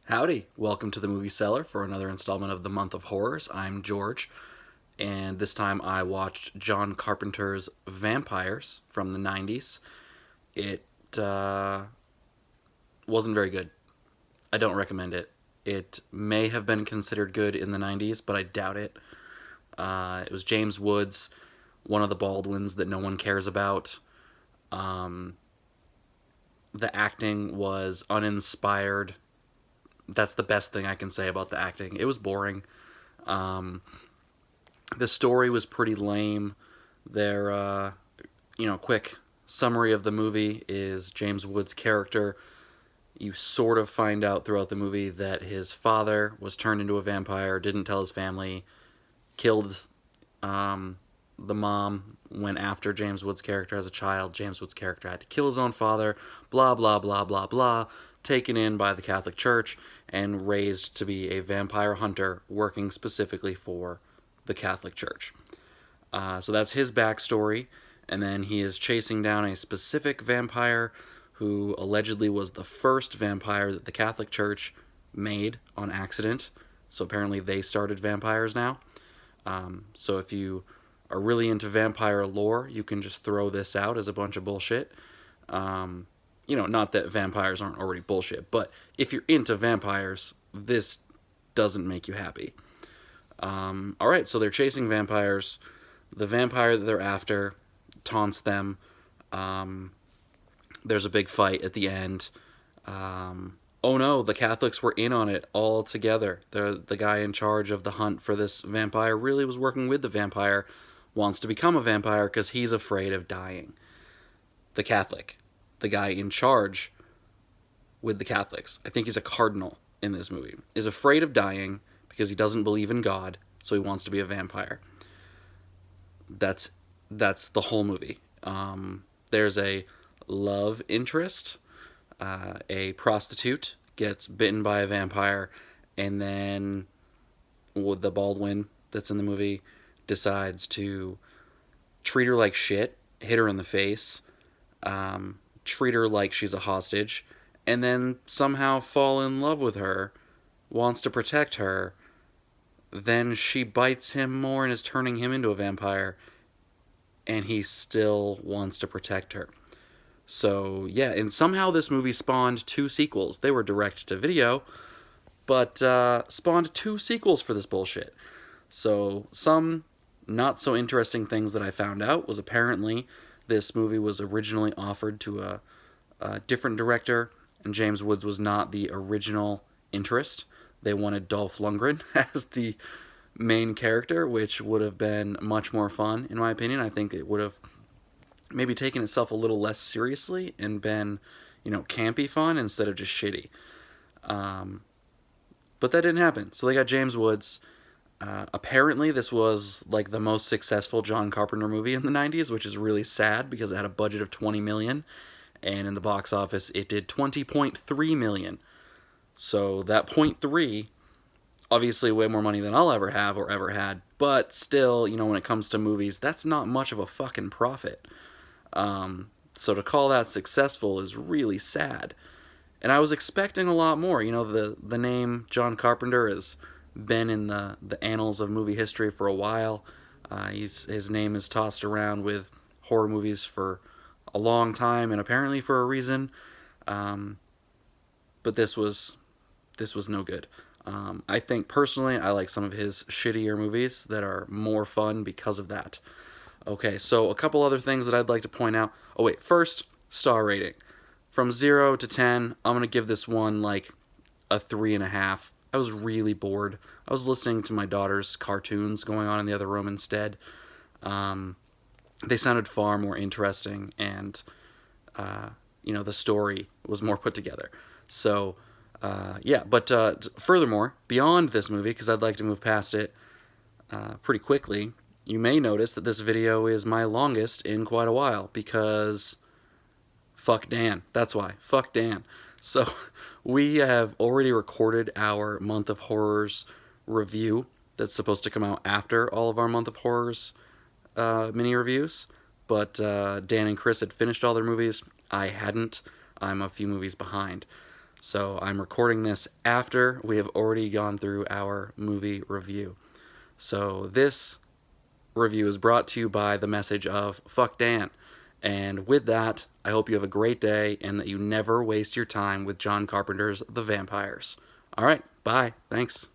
Howdy, welcome to the Movie Cellar for another installment of the Month of Horrors. I'm George, and this time I watched John Carpenter's Vampires from the 90s. It wasn't very good. I don't recommend it. It may have been considered good in the 90s, but I doubt it. It was James Woods, one of the Baldwins that no one cares about. The acting was uninspired. That's the best thing I can say about the acting. It was boring. The story was pretty lame. Their, quick summary of the movie is James Woods' character. You sort of find out throughout the movie that his father was turned into a vampire, didn't tell his family, killed the mom, went after James Woods' character as a child. James Woods' character had to kill his own father, blah, blah, blah, blah, blah, taken in by the Catholic Church and raised to be a vampire hunter working specifically for the Catholic Church. So that's his backstory, and then he is chasing down a specific vampire who allegedly was the first vampire that the Catholic Church made on accident. So apparently they started vampires now. So if you are really into vampire lore, you can just throw this out as a bunch of bullshit. Not that vampires aren't already bullshit, but if you're into vampires, this doesn't make you happy. Alright, so they're chasing vampires. The vampire that they're after taunts them. There's a big fight at the end. Oh no, the Catholics were in on it all together. The guy in charge of the hunt for this vampire really was working with the vampire, wants to become a vampire because he's afraid of dying. The Catholic, the guy in charge with the Catholics, I think he's a cardinal in this movie, is afraid of dying because he doesn't believe in God, so he wants to be a vampire. That's the whole movie. There's a love interest. A prostitute gets bitten by a vampire, and then the Baldwin that's in the movie decides to treat her like shit, hit her in the face, treat her like she's a hostage, and then somehow fall in love with her, wants to protect her. Then she bites him more and is turning him into a vampire, and he still wants to protect her. So, yeah, and somehow this movie spawned 2 sequels. They were direct to video, but spawned 2 sequels for this bullshit. So, some not so interesting things that I found out was apparently this movie was originally offered to a different director, and James Woods was not the original interest. They wanted Dolph Lundgren as the main character, which would have been much more fun, in my opinion. I think it would have maybe taken itself a little less seriously and been, campy fun instead of just shitty. But that didn't happen. So they got James Woods. Apparently, this was like the most successful John Carpenter movie in the 90s, which is really sad because it had a budget of $20 million, and in the box office, it did $20.3 million. So that .3, obviously way more money than I'll ever have or ever had, but still, when it comes to movies, that's not much of a fucking profit. So to call that successful is really sad. And I was expecting a lot more. The name John Carpenter has been in the annals of movie history for a while. His name is tossed around with horror movies for a long time, and apparently for a reason. But this was no good. I think personally I like some of his shittier movies that are more fun because of that. Okay, so a couple other things that I'd like to point out. Oh wait, first, star rating. From 0 to 10, I'm going to give this one like a 3.5. I was really bored. I was listening to my daughter's cartoons going on in the other room instead. They sounded far more interesting, and the story was more put together. So, but furthermore, beyond this movie, because I'd like to move past it pretty quickly, you may notice that this video is my longest in quite a while, because fuck Dan. That's why. Fuck Dan. So, we have already recorded our Month of Horrors review that's supposed to come out after all of our Month of Horrors mini reviews, but Dan and Chris had finished all their movies. I hadn't. I'm a few movies behind. So I'm recording this after we have already gone through our movie review. So this review is brought to you by the message of Fuck Dan. And with that, I hope you have a great day and that you never waste your time with John Carpenter's The Vampires. All right, bye. Thanks.